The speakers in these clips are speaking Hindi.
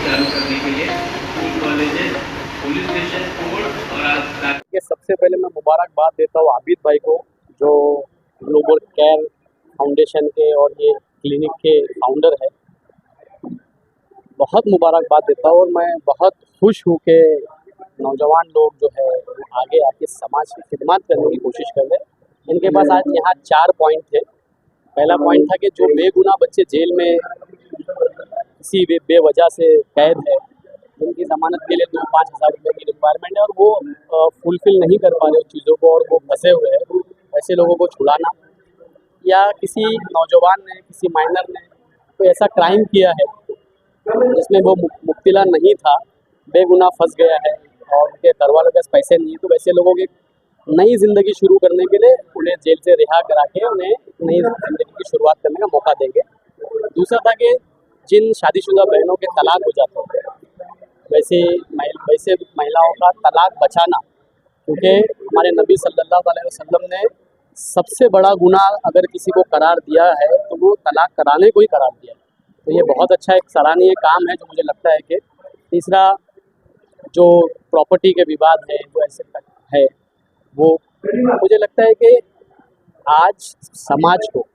चालू करने के लिए school, colleges, police station, court और आज कि सबसे पहले मैं मुबारकबाद देता हूँ आबिद भाई को, जो ग्लोबल केयर फाउंडेशन के और ये क्लिनिक के फाउंडर है। बहुत मुबारकबाद देता हूँ और मैं बहुत खुश हूँ कि नौजवान लोग जो है वो आगे आके समाज की खिदमत करने की कोशिश कर रहे हैं। इनके पास आज यहाँ 4 पॉइंट थे। पहला पॉइंट था कि जो बेगुनाह बच्चे जेल में किसी भी बेवजह से कैद है, उनकी ज़मानत के लिए 2-5 हज़ार रुपये की रिक्वायरमेंट है और वो फुलफ़िल नहीं कर पा रहे उस चीज़ों को और वो फंसे हुए हैं। ऐसे लोगों को छुड़ाना, या किसी नौजवान ने, किसी माइनर ने कोई ऐसा क्राइम किया है जिसमें वो मुब्तला नहीं था, बेगुनाह फंस गया है और उनके घर वालों के पास पैसे नहीं है, तो वैसे लोगों की नई ज़िंदगी शुरू करने के लिए उन्हें जेल से रिहा करा के उन्हें नई ज़िंदगी की शुरुआत करने का मौका देंगे। दूसरा था कि जिन शादीशुदा बहनों के तलाक हो जाते हैं, वैसे महिलाओं का तलाक बचाना, क्योंकि हमारे नबी सल्लल्लाहु अलैहि वसल्लम ने सबसे बड़ा गुनाह अगर किसी को करार दिया है तो वो तलाक कराने को ही करार दिया है। तो ये बहुत अच्छा एक सराहनीय काम है जो मुझे लगता है कि तीसरा जो प्रॉपर्टी के विवाद है वो ऐसे है, वो मुझे लगता है कि आज समाज को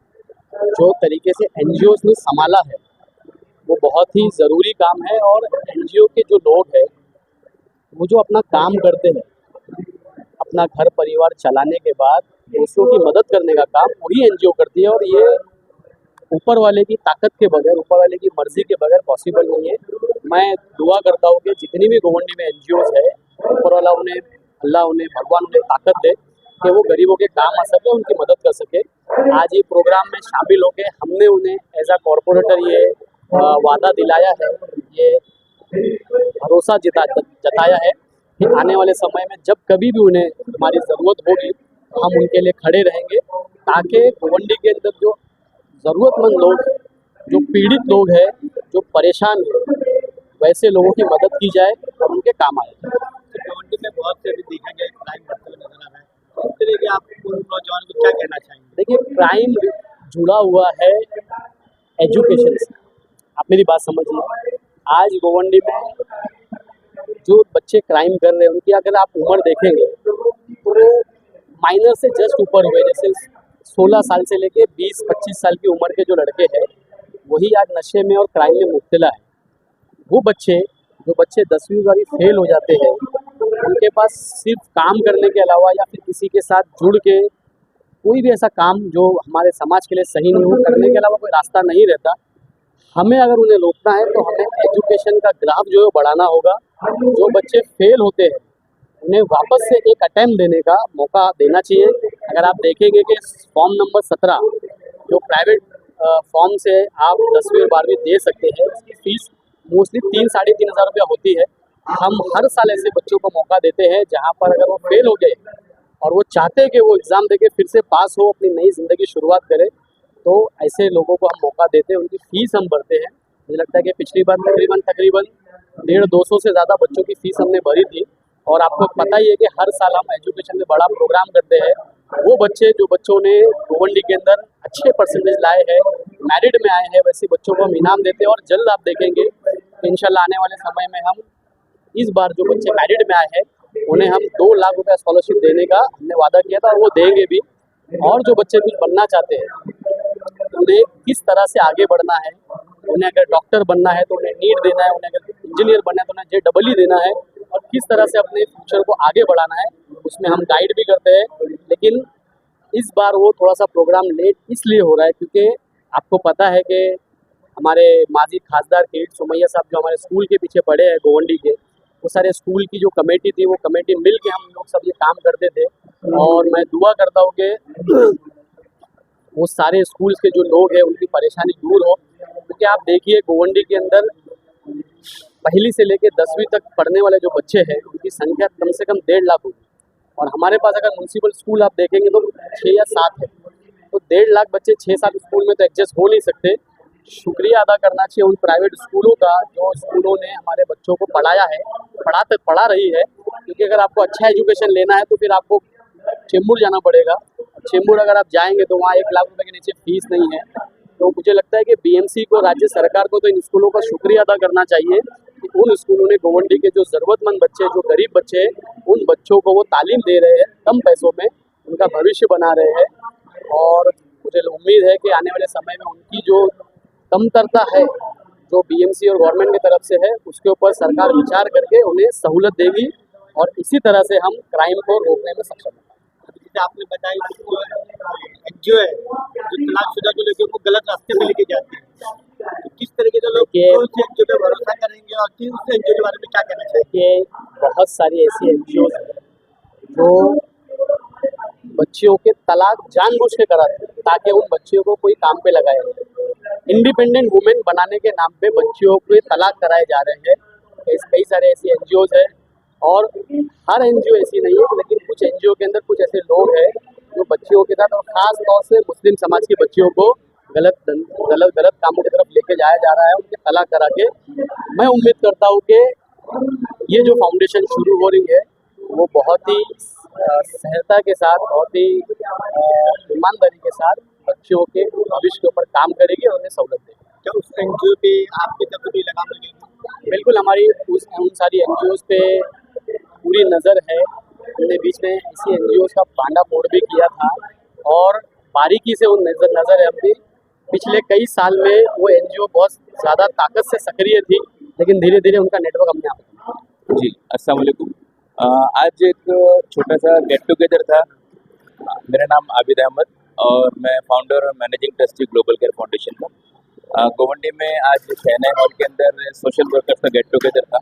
जो तरीके से एनजीओ ने संभाला है वो बहुत ही ज़रूरी काम है। और एनजीओ के जो लोग हैं वो जो अपना काम करते हैं, अपना घर परिवार चलाने के बाद दूसरों की मदद करने का काम वही एनजीओ करती है, और ये ऊपर वाले की ताकत के बगैर, ऊपर वाले की मर्जी के बगैर पॉसिबल नहीं है। मैं दुआ करता हूँ कि जितनी भी गोवंडी में एनजीओज है, ऊपर वाला उन्हें, अल्लाह उन्हें, भगवान उन्हें ताकत दे कि वो गरीबों के काम आ सके, उनकी मदद कर सके। आज ये प्रोग्राम में शामिल होकर हमने उन्हें एज आ कॉरपोरेटर ये वादा दिलाया है, ये भरोसा जताया है कि आने वाले समय में जब कभी भी उन्हें हमारी ज़रूरत होगी तो हम उनके लिए खड़े रहेंगे, ताकि गोवंडी के अंदर जो ज़रूरतमंद लोग हैं, जो पीड़ित लोग हैं, जो परेशान हैं, वैसे लोगों की मदद की जाए और उनके काम आए। गोवंडी में बहुत से भी देखा गया क्राइम बढ़ते हुए नजर आ रहा है, इस तरह के आप उन नौजवान को क्या कहना चाहेंगे? देखिए, क्राइम जुड़ा हुआ है एजुकेशन से। आप मेरी बात समझिए, आज गोवंडी में जो बच्चे क्राइम कर रहे हैं उनकी अगर आप उम्र देखेंगे तो वो माइनर से जस्ट ऊपर हुए, जैसे 16 साल से लेके 20-25 साल की उम्र के जो लड़के हैं वही आज नशे में और क्राइम में मुब्तला है। वो बच्चे, जो बच्चे 10वीं 12वीं फेल हो जाते हैं, उनके पास सिर्फ काम करने के अलावा या फिर किसी के साथ जुड़ के कोई भी ऐसा काम जो हमारे समाज के लिए सही नहीं हो, करने के अलावा कोई रास्ता नहीं रहता। हमें अगर उन्हें रोकना है तो हमें एजुकेशन का ग्राफ जो है बढ़ाना होगा। जो बच्चे फेल होते हैं उन्हें वापस से एक अटैम्प्ट देने का मौका देना चाहिए। अगर आप देखेंगे कि फॉर्म नंबर 17 जो प्राइवेट फॉर्म से आप 10वीं और 12वीं दे सकते हैं, उसकी फ़ीस मोस्टली 3-3.5 हज़ार रुपया होती है। हम हर साल ऐसे बच्चों को मौका देते हैं जहाँ पर अगर वो फेल हो गए और वो चाहते हैं कि वो एग्ज़ाम देके फिर से पास हो, अपनी नई ज़िंदगी शुरुआत करें, तो ऐसे लोगों को हम मौका देते हैं, उनकी फ़ीस हम भरते हैं। मुझे लगता है कि पिछली बार तकरीबन 150-200 से ज़्यादा बच्चों की फ़ीस हमने भरी थी। और आपको पता ही है कि हर साल हम एजुकेशन में बड़ा प्रोग्राम करते हैं। वो बच्चे, जो बच्चों ने गोवंडी के अंदर अच्छे परसेंटेज लाए हैं, मेरिट में आए हैं, वैसे बच्चों को हम इनाम देते हैं। और जल्द आप देखेंगे इंशाल्लाह आने वाले समय में हम इस बार जो बच्चे मेरिट में आए हैं उन्हें हम 2 लाख रुपया स्कॉलरशिप देने का हमने वादा किया था, और वो देंगे भी। और जो बच्चे कुछ बनना चाहते हैं, उन्हें किस तरह से आगे बढ़ना है, उन्हें अगर डॉक्टर बनना है तो उन्हें नीट देना है, उन्हें अगर इंजीनियर बनना है तो उन्हें JEE देना है, और किस तरह से अपने फ्यूचर को आगे बढ़ाना है उसमें हम गाइड भी करते हैं। लेकिन इस बार वो थोड़ा सा प्रोग्राम लेट इसलिए हो रहा है क्योंकि आपको पता है कि हमारे माजी खासदार किरीट सोमैया साहब जो हमारे स्कूल के पीछे पड़े हैं गोवंडी के, वो सारे स्कूल की जो कमेटी थी, वो कमेटी मिल के हम लोग सब ये काम करते थे। और मैं दुआ करता हूँ कि वो सारे स्कूल्स के जो लोग हैं उनकी परेशानी दूर हो, क्योंकि आप देखिए गोवंडी के अंदर पहली से लेकर 10वीं तक पढ़ने वाले जो बच्चे हैं उनकी संख्या कम से कम 1.5 लाख होगी। और हमारे पास अगर म्यूनसिपल स्कूल आप देखेंगे तो 6 या 7 है, तो 1.5 लाख बच्चे 6-7 स्कूल में तो एडजस्ट हो नहीं सकते। शुक्रिया अदा करना चाहिए उन प्राइवेट स्कूलों का जो स्कूलों ने हमारे बच्चों को पढ़ाया है, पढ़ा रही है। क्योंकि अगर आपको अच्छा एजुकेशन लेना है तो फिर आपको चेंबूर जाना पड़ेगा। चेंबूर अगर आप जाएंगे तो वहाँ 1 लाख रुपए के नीचे फीस नहीं है। तो मुझे लगता है कि BMC को, राज्य सरकार को तो इन स्कूलों का शुक्रिया अदा करना चाहिए उन स्कूलों ने गोवंडी के जो ज़रूरतमंद बच्चे, जो गरीब बच्चे हैं, उन बच्चों को वो तालीम दे रहे हैं कम पैसों में, उनका भविष्य बना रहे हैं। और मुझे उम्मीद है कि आने वाले समय में उनकी जो कमतरता है, जो बीएमसी और गवर्नमेंट की तरफ से है, उसके ऊपर सरकार विचार करके उन्हें सहूलत देगी और इसी तरह से हम क्राइम को रोकने में सक्षम होंगे। जैसे आपने बताया कि एनजीओ है जो तलाकशुदा को लेकर को गलत रास्ते पे लेके जाती है, तो किस तरीके से लोग देखिए- कौन से एनजीओ पे भरोसा करेंगे और किस उस एनजीओ के बारे में क्या कहना चाहिए? कि बहुत सारी ऐसी एनजीओ हैं जो बच्चियों के तलाक जानबूझ के कराते हैं ताकि उन बच्चियों को कोई काम पे लगाए। इंडिपेंडेंट वुमेन बनाने के नाम पे बच्चियों के तलाक कराए जा रहे हैं। कई सारे ऐसी एनजीओज हैं और हर एनजीओ ऐसी नहीं है, लेकिन कुछ एनजीओ के अंदर कुछ ऐसे लोग हैं जो बच्चियों के साथ और ख़ास तौर से मुस्लिम समाज की बच्चियों को गलत कामों की तरफ लेके जाया जा रहा है, उनके तलाक करा के। मैं उम्मीद करता हूँ कि ये जो फाउंडेशन शुरू हो रही है वो बहुत ही सहजता के साथ, बहुत ही ईमानदारी के साथ बच्चियों के भविष्य के ऊपर काम करेगी और उन्हें सहूलत देगी। क्या उस एनजीओ पे आपकी तरफ भी लगाम लगेगी? बिल्कुल, हमारी उन सारी एनजीओज पे पूरी नज़र है। हमने बीच में इसी एनजीओज का भांडाफोड़ भी किया था और बारीकी से उन नज़र है अपनी। पिछले कई साल में वो एनजीओ बहुत ज़्यादा ताकत से सक्रिय थी, लेकिन धीरे धीरे उनका नेटवर्क अपने आप जी, अस्सलाम वालेकुम। आज एक छोटा सा गेट टुगेदर था। मेरा नाम आबिद अहमद और मैं फाउंडर और managing trustee global care foundation का। गोवंडी में आज शहनाई हॉल के अंदर सोशल वर्कर्स का गेट टुगेदर था,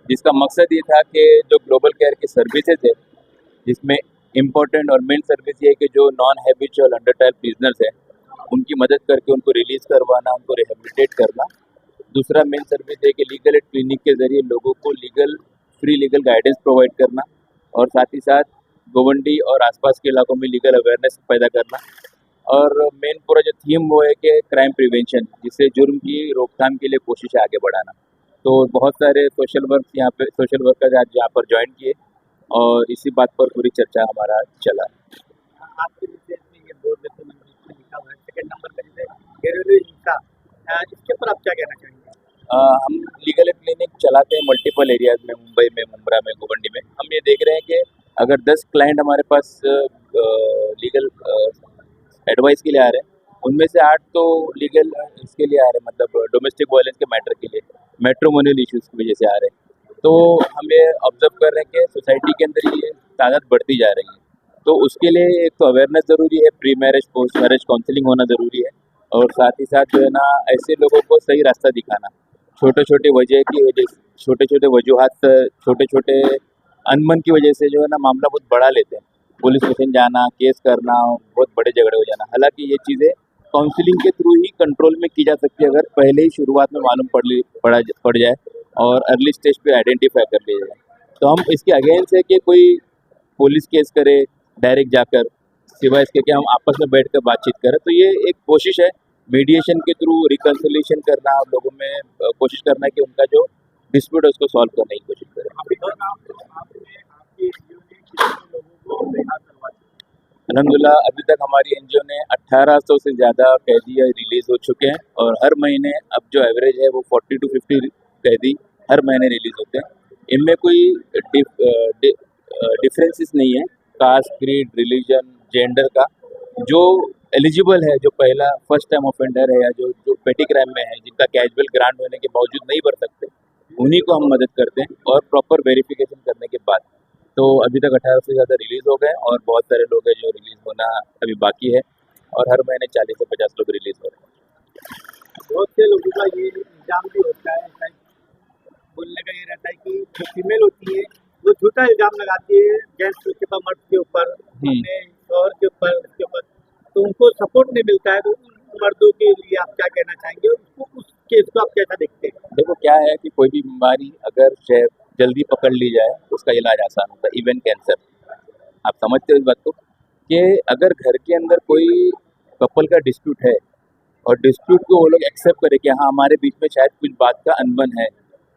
जिसका मकसद ये था कि जो ग्लोबल केयर की सर्विसेज है, जिसमें इम्पोर्टेंट और मेन सर्विस ये है कि जो नॉन हैबिचुअल अंडर 12 प्रिजनर्स है उनकी मदद करके उनको रिलीज़ करवाना, उनको रिहेबिलिटेट करना। दूसरा मेन सर्विस है कि लीगल एड क्लिनिक के ज़रिए लोगों को फ्री लीगल गाइडेंस प्रोवाइड करना और साथ ही साथ गोवंडी और आसपास के इलाकों में लीगल अवेयरनेस पैदा करना। और मेन पूरा जो थीम वो है कि क्राइम प्रिवेंशन, जिससे जुर्म की रोकथाम के लिए कोशिशें आगे बढ़ाना। तो बहुत सारे सोशल वर्कर्स आज यहाँ पर ज्वाइन किए और इसी बात पर पूरी चर्चा हमारा चला। आपके विशेष में ये बोर्ड में लिखा हुआ है सेकंड नंबर पे जैसे घरेलू हिंसा, इसके ऊपर आप क्या कहना चाहेंगे? हम लीगल एड क्लिनिक चलाते हैं मल्टीपल एरियाज़ में, मुंबई में, मुंब्रा में, गोवंडी में। हम ये देख रहे हैं कि अगर 10 क्लाइंट हमारे पास लीगल एडवाइस के लिए आ रहे हैं, उनमें से 8 तो लीगल इसके लिए आ रहे हैं, मतलब डोमेस्टिक वायलेंस के मैटर के लिए, मैट्रिमोनियल इश्यूज़ की वजह से आ रहे हैं। तो हम ये ऑब्जर्व कर रहे हैं कि सोसाइटी के अंदर ये तादाद बढ़ती जा रही है। तो उसके लिए एक तो अवेयरनेस ज़रूरी है, pre marriage post marriage counselling होना ज़रूरी है और साथ ही साथ जो है ना ऐसे लोगों को सही रास्ता दिखाना। छोटे छोटे वजूहात, छोटे छोटे अनबन की वजह से जो है ना मामला बहुत बढ़ा लेते हैं। पुलिस स्टेशन जाना, केस करना, बहुत बड़े झगड़े हो जाना। हालांकि ये चीज़ें काउंसलिंग के थ्रू ही कंट्रोल में की जा सकती है, अगर पहले ही शुरुआत में मालूम पड़ जाए और अर्ली स्टेज पे आइडेंटिफाई कर लिया जाए। तो हम इसके अगेंस्ट है कि कोई पुलिस केस करे डायरेक्ट जाकर, सिवाय इसके कि हम आपस में बैठ कर बातचीत करें। तो ये एक कोशिश है मीडिएशन के थ्रू रिकन्सिलिएशन करना, लोगों में कोशिश करना कि उनका जो डिस्प्यूट है उसको सॉल्व करने की कोशिश करें। अलहमदुलिल्लाह अभी तक हमारी एनजीओ ने 1800 से ज़्यादा कैदी रिलीज़ हो चुके हैं और हर महीने अब जो एवरेज है वो 40 to 50 कैदी हर महीने रिलीज़ होते हैं। इनमें कोई डिफरेंसेस नहीं है कास्ट, क्रीड, रिलीजन, जेंडर का। जो एलिजिबल है, जो फर्स्ट टाइम ऑफेंडर है या जो पेटी क्राइम में है, जिनका कैजुअल ग्रांट होने के बावजूद नहीं भर सकते, उन्हीं को हम मदद करते हैं और प्रॉपर वेरिफिकेशन करने के बाद। तो अभी तक 18 से ज़्यादा रिलीज़ हो गए और बहुत सारे लोग हैं जो रिलीज़ होना अभी बाकी है और हर महीने 40 से 50 लोग रिलीज़ हो रहे हैं। बहुत से लोगों का ये इल्ज़ाम भी होता है, ऐसा बोलने का ये रहता है कि जो फीमेल होती है वो झूठा इल्ज़ाम लगाती है जेंट्स के ऊपर, मर्द के ऊपर, अपने शौहर के ऊपर, उसके ऊपर, तो उनको सपोर्ट नहीं मिलता है। तो उन मर्दों के लिए आप क्या कहना चाहेंगे, उस केस को आप कैसा देखते हैं? देखो क्या है कि कोई भी बीमारी अगर जल्दी पकड़ ली जाए उसका इलाज आसान होता है। इवन कैंसर, आप समझते हो इस बात को कि अगर घर के अंदर कोई कपल का डिस्प्यूट है और डिस्प्यूट को वो लोग एक्सेप्ट करें कि हाँ हमारे बीच में शायद कुछ बात का अनबन है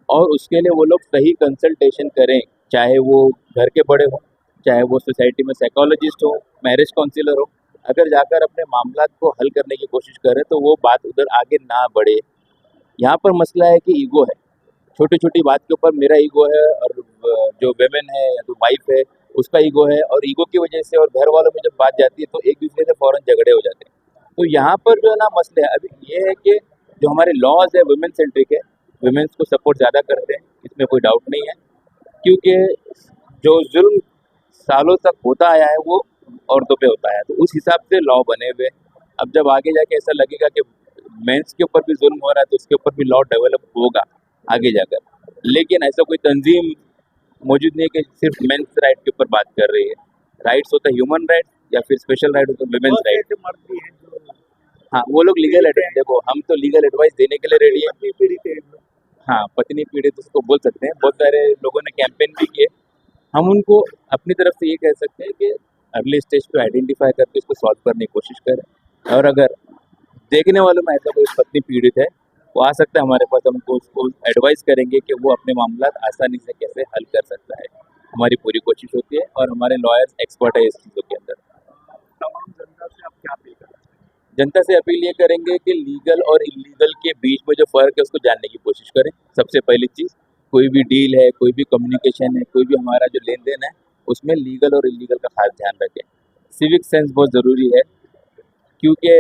और उसके लिए वो लोग सही कंसल्टेशन करें, चाहे वो घर के बड़े हो, चाहे वो सोसाइटी में साइकोलॉजिस्ट हो, मैरिज काउंसिलर हो, अगर जाकर अपने मामला को हल करने की कोशिश करें तो वो बात उधर आगे ना बढ़े। यहाँ पर मसला है कि ईगो है। छोटी छोटी बात के ऊपर मेरा ईगो है और जो वेमेन है या तो वाइफ है उसका ईगो है, और ईगो की वजह से और घर वालों में जब बात जाती है तो एक दूसरे से फौरन झगड़े हो जाते हैं। तो यहाँ पर जो है ना मसले है अभी ये है कि जो हमारे लॉज है वुमेन सेंट्रिक है, वुमेन्स को सपोर्ट ज़्यादा करते हैं, इसमें कोई डाउट नहीं है, क्योंकि जो जुल्म सालों तक होता आया है वो औरतों पे होता है, तो उस हिसाब से लॉ बने हुए हैं। अब जब आगे जाके ऐसा लगेगा कि मेंस के ऊपर भी जुल्म हो रहा है तो उसके ऊपर भी लॉ डेवलप होगा आगे जाकर, लेकिन ऐसा कोई तंजीम मौजूद नहीं है कि सिर्फ मेंस राइट के ऊपर बात कर रही है। राइट्स होता है ह्यूमन राइट या फिर स्पेशल राइट होता है वुमेन्स बहुत राइट। ऐसे मर्द भी हैं जो हाँ, वो लोग लीगल एडवाइस, देखो हम तो लीगल एडवाइस देने के लिए रेडी है। पत्नी पीड़ित हैं। हाँ, पत्नी पीड़ित उसको बोल सकते हैं, बहुत सारे लोगों ने कैंपेन भी किए। हम उनको अपनी तरफ से ये कह सकते हैं कि अर्ली स्टेज पे आइडेंटिफाई करके इसको सॉल्व करने की कोशिश करें, और अगर देखने वालों में ऐसा कोई पत्नी पीड़ित है वो आ सकता है हमारे पास, हम उनको उसको एडवाइस करेंगे कि वो अपने मामला आसानी से कैसे हल कर सकता है। हमारी पूरी कोशिश होती है और हमारे लॉयर्स एक्सपर्ट है इस चीज़ों के अंदर। तमाम जनता से आप क्या अपील करते हैं? जनता से अपील ये करेंगे कि लीगल और इलीगल के बीच में जो फ़र्क है उसको जानने की कोशिश करें। सबसे पहली चीज़, कोई भी डील है, कोई भी कम्युनिकेशन है, कोई भी हमारा जो लेन देन है उसमें लीगल और इलीगल का खास ध्यान रखें। सिविक सेंस बहुत ज़रूरी है, क्योंकि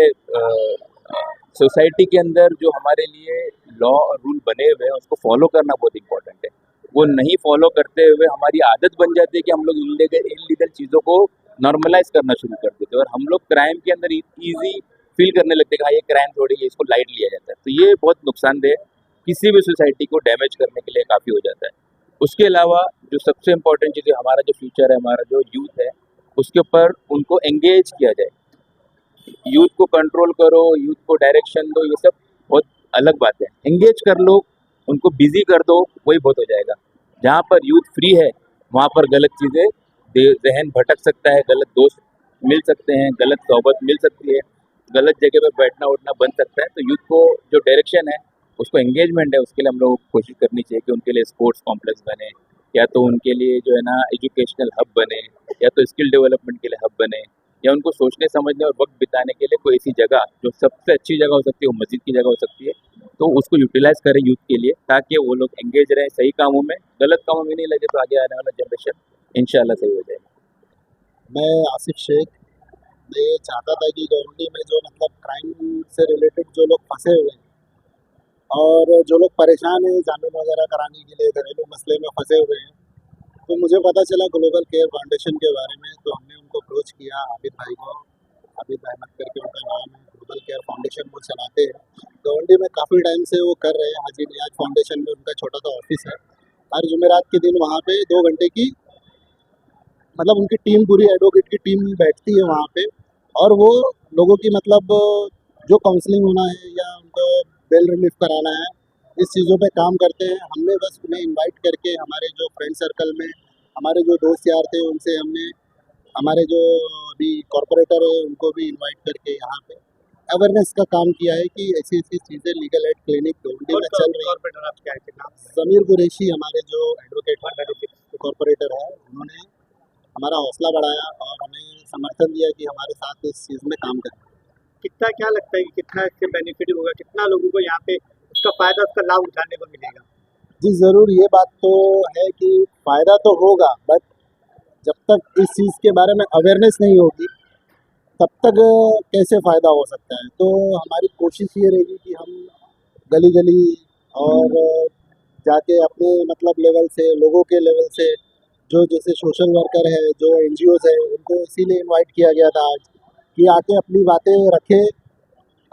सोसाइटी के अंदर जो हमारे लिए लॉ और रूल बने हुए हैं उसको फॉलो करना बहुत इंपॉर्टेंट है। वो नहीं फॉलो करते हुए हमारी आदत बन जाती है कि हम लोग इलीगल चीज़ों को नॉर्मलाइज करना शुरू कर देते हैं, और हम लोग क्राइम के अंदर ईजी फील करने लगते हैं कि हाँ ये क्राइम थोड़ी है, इसको लाइट लिया जाता है। तो ये बहुत नुकसानदेह है, किसी भी सोसाइटी को डैमेज करने के लिए काफ़ी हो जाता है। उसके अलावा जो सबसे इम्पोर्टेंट चीज़ है, हमारा जो फ्यूचर है, हमारा जो यूथ है, उसके ऊपर उनको एंगेज किया जाए। यूथ को कंट्रोल करो, यूथ को डायरेक्शन दो, ये सब बहुत अलग बात है। एंगेज कर लो, उनको बिजी कर दो, वही बहुत हो जाएगा। जहाँ पर यूथ फ्री है वहाँ पर गलत चीज़ें, जहन भटक सकता है, गलत दोस्त मिल सकते हैं, गलत सोहबत मिल सकती है, गलत जगह पर बैठना उठना बन सकता है। तो यूथ को जो डायरेक्शन है, उसको एंगेजमेंट है, उसके लिए हम लोग को कोशिश करनी चाहिए कि उनके लिए स्पोर्ट्स कॉम्प्लेक्स बने, या तो उनके लिए जो है ना एजुकेशनल हब बने, या तो स्किल डेवलपमेंट के लिए हब बने, या उनको सोचने समझने और वक्त बिताने के लिए कोई ऐसी जगह जो सबसे अच्छी जगह हो सकती है, वो मस्जिद की जगह हो सकती है, तो उसको यूटिलाइज करें यूथ के लिए, ताकि वो लोग एंगेज रहें सही कामों में, गलत कामों में नहीं लगे, तो आगे आने वाला जनरेशन इंशाल्लाह सही हो जाएगा। मैं आसिफ शेख, मैं ये चाहता था कि गोवंडी में जो मतलब क्राइम से रिलेटेड जो लोग फंसे हुए हैं और जो लोग परेशान हैं जामीन वगैरह कराने के लिए घरेलू मसले में फंसे हुए हैं, तो मुझे पता चला ग्लोबल केयर फाउंडेशन के बारे में, तो हमने उनको अप्रोच किया, आबिद भाई को। आबिद अहमद करके उनका नाम है, ग्लोबल केयर फाउंडेशन वो चलाते हैं गोवंडी में, काफ़ी टाइम से वो कर रहे हैं। हाजी नियाज फाउंडेशन में उनका छोटा सा ऑफिस है। हर जुमेरात के दिन वहाँ पे 2 घंटे की मतलब उनकी टीम, पूरी एडवोकेट की टीम बैठती है वहाँ पे, और वो लोगों की मतलब जो काउंसलिंग होना है या उनको बेल रिलीफ कराना है, इस चीज़ों पे काम करते हैं। हमने बस उन्हें इनवाइट करके हमारे जो फ्रेंड सर्कल में हमारे जो दोस्त यार थे उनसे हमने, हमारे जो अभी कॉरपोरेटर है उनको भी इनवाइट करके यहाँ पे अवेयरनेस का काम किया है कि ऐसी ऐसी चीज़ें लीगल एड क्लिनिक गोवंडी में चल रही है। समीर कुरैशी हमारे जो एडवोकेट कॉरपोरेटर है, उन्होंने हमारा हौसला बढ़ाया और हमें समर्थन दिया कि हमारे साथ इस चीज़ में काम करें। कितना क्या लगता है कि कितना इससे बेनिफिट होगा, कितना लोगों को यहाँ पे उसका फ़ायदा, उसका लाभ उठाने को मिलेगा? जी ज़रूर, ये बात तो है कि फ़ायदा तो होगा, बट जब तक इस चीज़ के बारे में अवेयरनेस नहीं होगी तब तक कैसे फ़ायदा हो सकता है। तो हमारी कोशिश ये रहेगी कि हम गली गली और जाके अपने मतलब लेवल से, लोगों के लेवल से, जो जैसे सोशल वर्कर है, जो एनजीओज़ है, उनको इसीलिए इनवाइट किया गया था आज कि आके अपनी बातें रखें,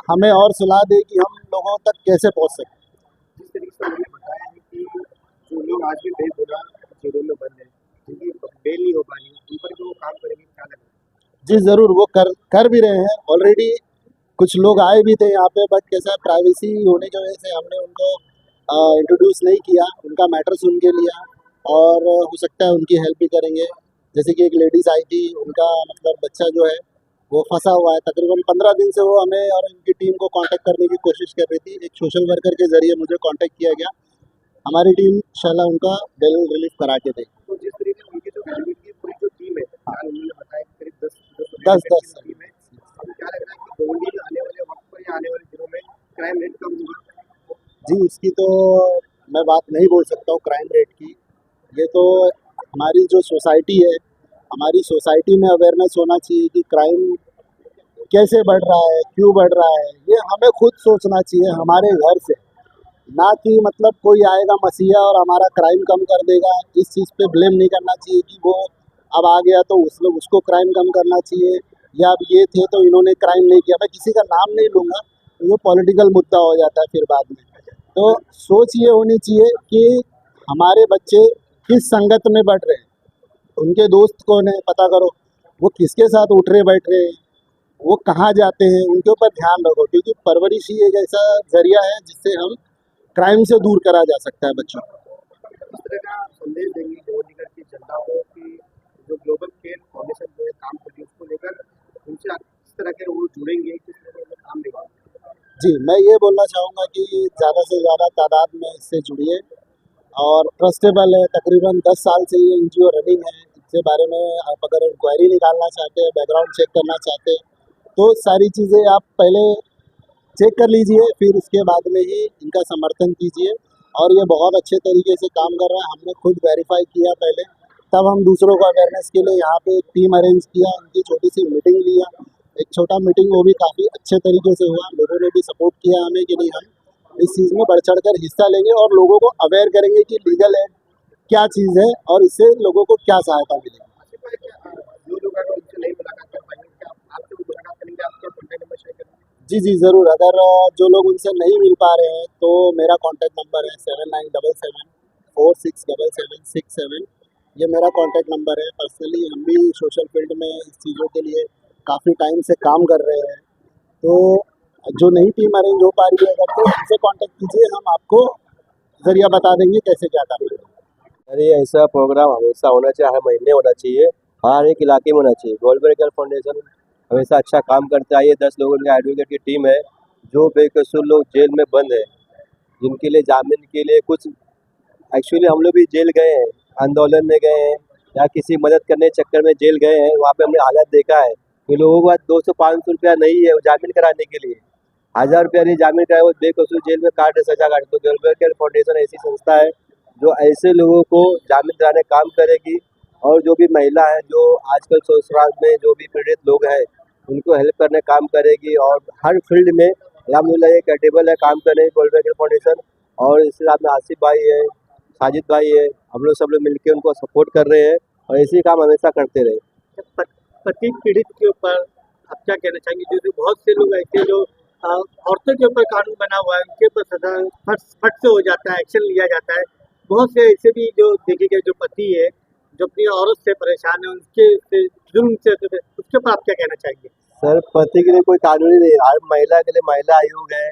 हमें और सलाह दें कि हम लोगों तक कैसे पहुंच सकते हैं। जिस तरीके से उन्होंने बताया है कि जो लोग आज भी बेगुनाह जेलों में बंद हैं, जिनकी बेल नहीं हो पा रही, उन पर जो वो काम करेंगे, क्या लगता है? जी ज़रूर, वो कर भी रहे हैं ऑलरेडी। कुछ लोग आए भी थे यहाँ पे, बट कैसा प्राइवेसी होने की वजह से हमने उनको इंट्रोड्यूस नहीं किया, उनका मैटर सुन के लिया, और हो सकता है उनकी हेल्प भी करेंगे। जैसे कि एक लेडीज़ आई थी, उनका मतलब बच्चा जो है वो फंसा हुआ है, तकरीबन 15 दिन से वो हमें और उनकी टीम को कांटेक्ट करने की कोशिश कर रही थी। एक सोशल वर्कर के ज़रिए मुझे कांटेक्ट किया गया, हमारी टीम इंशाल्लाह उनका बेल रिलीफ करा के देगी। तो जिस तरीके से उनकी जो फैमिली की पूरी जो टीम है, उन्होंने बताया कि करीब 10 टीम है, अब क्या लग रहा है कि गोवंडी में आने वाले वक्त पर या आने वाले दिनों में क्राइम रेट कम होगा? जी, उसकी तो मैं बात नहीं बोल सकता हूँ क्राइम रेट की। ये तो हमारी जो सोसाइटी है, हमारी सोसाइटी में अवेयरनेस होना चाहिए कि क्राइम कैसे बढ़ रहा है, क्यों बढ़ रहा है, ये हमें खुद सोचना चाहिए हमारे घर से। ना कि मतलब कोई आएगा मसीहा और हमारा क्राइम कम कर देगा, इस चीज़ पे ब्लेम नहीं करना चाहिए कि वो अब आ गया तो उसको क्राइम कम करना चाहिए, या अब ये थे तो इन्होंने क्राइम नहीं किया। मैं किसी का नाम नहीं लूँगा, तो ये पॉलिटिकल मुद्दा हो जाता है फिर बाद में। तो सोच ये होनी चाहिए कि हमारे बच्चे किस संगत में बढ़ रहे हैं, उनके दोस्त कौन है पता करो, वो किसके साथ उठ रहे बैठ रहे हैं, वो कहाँ जाते हैं, उनके ऊपर ध्यान रखो, क्योंकि परवरिश ही एक ऐसा जरिया है जिससे हम क्राइम से दूर करा जा सकता है बच्चों को। इस तरह का संदेश देंगे चंडीगढ़ की जनता को कि जो ग्लोबल केयर फाउंडेशन जो है काम कर रही है उसको लेकर उनसे किस तरह के वो जुड़ेंगे, किस तरह के वो काम निभाएंगे। जी, मैं ये बोलना चाहूँगा कि ज़्यादा से ज़्यादा तादाद में इससे जुड़िए और ट्रस्टेबल है। तकरीबन 10 साल से ये एनजीओ रनिंग है। इसके बारे में आप अगर इंक्वायरी निकालना चाहते हैं, बैकग्राउंड चेक करना चाहते हैं, तो सारी चीज़ें आप पहले चेक कर लीजिए, फिर उसके बाद में ही इनका समर्थन कीजिए। और ये बहुत अच्छे तरीके से काम कर रहा है। हमने खुद वेरीफाई किया पहले, तब हम दूसरों को अवेयरनेस के लिए यहाँ पे एक टीम अरेंज किया, उनकी छोटी सी मीटिंग लिया, एक छोटा मीटिंग, वो भी काफ़ी अच्छे तरीके से हुआ। लोगों ने भी सपोर्ट किया हमें कि नहीं, हम इस चीज़ में बढ़ चढ़ कर हिस्सा लेंगे और लोगों को अवेयर करेंगे कि लीगल एड क्या चीज़ है और इससे लोगों को क्या सहायता मिलेगी। जो लोग अगर उनसे नहीं मुलाकात कर पाएंगे, क्या आपसे वो मुलाकात करेंगे, आपके कॉन्टैक्ट नंबर शेयर करेंगे? जी ज़रूर। अगर जो लोग उनसे नहीं मिल पा रहे हैं तो मेरा कॉन्टैक्ट नंबर है 7977467767। ये मेरा कॉन्टैक्ट नंबर है। पर्सनली हम भी सोशल फील्ड में इस चीज़ों के लिए काफ़ी टाइम से काम कर रहे हैं, तो जो नई टीम अरेंज हो पा रही है अगर, तो हमसे कॉन्टैक्ट कीजिए, हम आपको ज़रिया बता देंगे कैसे क्या करना है। अरे ऐसा प्रोग्राम हमेशा होना चाहिए, हर महीने होना चाहिए, हर एक इलाके में होना चाहिए। ग्लोबल केयर फाउंडेशन हमेशा अच्छा काम करता है। ये 10 लोगों की एडवोकेट की टीम है जो बेकसूर लोग जेल में बंद है, जिनके लिए जामीन के लिए कुछ, एक्चुअली हम लोग भी जेल गए हैं, आंदोलन में गए हैं या किसी मदद करने के चक्कर में जेल गए हैं। वहाँ पे हमने हालत देखा है कि लोगों के पास 200-500 रुपया नहीं है वो जामीन कराने के लिए, 1000 रुपया नहीं जामीन कराए वो बेकसूर जेल में काट सजा काट। तो ग्लोबल केयर फाउंडेशन ऐसी संस्था है जो ऐसे लोगों को जामीन दिलाने काम करेगी, और जो भी महिला है जो आजकल ससुराल में जो भी पीड़ित लोग हैं उनको हेल्प करने काम करेगी। और हर फील्ड में अल्हम्दुलिल्लाह ये कैपेबल है काम करने की ग्लोबल केयर फाउंडेशन। और इसके साथ में आसिफ भाई है, साजिद भाई है, हम लोग सब लोग मिलकर उनको सपोर्ट कर रहे हैं और ऐसे ही काम हमेशा करते रहे। पति पीड़ित के ऊपर आप क्या कहना चाहेंगे? जैसे बहुत से लोग ऐसे जो औरतों के ऊपर कानून बना हुआ है, उनके ऊपर सजा फट से हो जाता है, एक्शन लिया जाता है। बहुत से ऐसे भी जो देखिए गए जो पति है जो अपनी औरत से परेशान है, उनके जुल्म से, उसके ऊपर आप क्या कहना चाहेंगे? सर पति के लिए कोई कानूनी नहीं, हर महिला के लिए महिला आयोग है,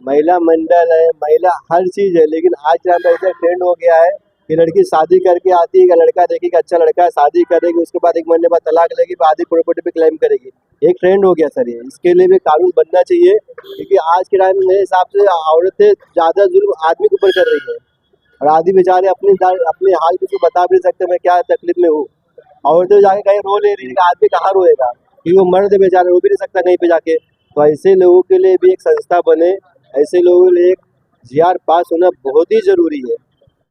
महिला मंडल है, महिला हर चीज़ है। लेकिन आज के टाइम ऐसा ट्रेंड हो गया है कि लड़की शादी करके आती है, लड़का देखेगी अच्छा लड़का है, शादी करेगी, उसके बाद 1 महीने बाद तलाक लेगी, आधी प्रॉपर्टी पे क्लेम करेगी। एक ट्रेंड हो गया सर ये, इसके लिए भी कानून बनना चाहिए, क्योंकि आज के टाइम मेरे हिसाब से औरतें ज़्यादा जुल्म आदमी के ऊपर कर रही है, और आदमी बेचारे अपने हाल किसी को बता भी नहीं सकते मैं क्या तकलीफ में हूँ। औरतें जाके कहीं रो ले रही है, आदमी कहाँ रोएगा, क्योंकि वो मर्द बेचारे रो भी नहीं सकता कहीं पे जाके। तो ऐसे लोगों के लिए भी एक संस्था बने, ऐसे लोगों के लिए एक GR पास होना बहुत ही ज़रूरी है।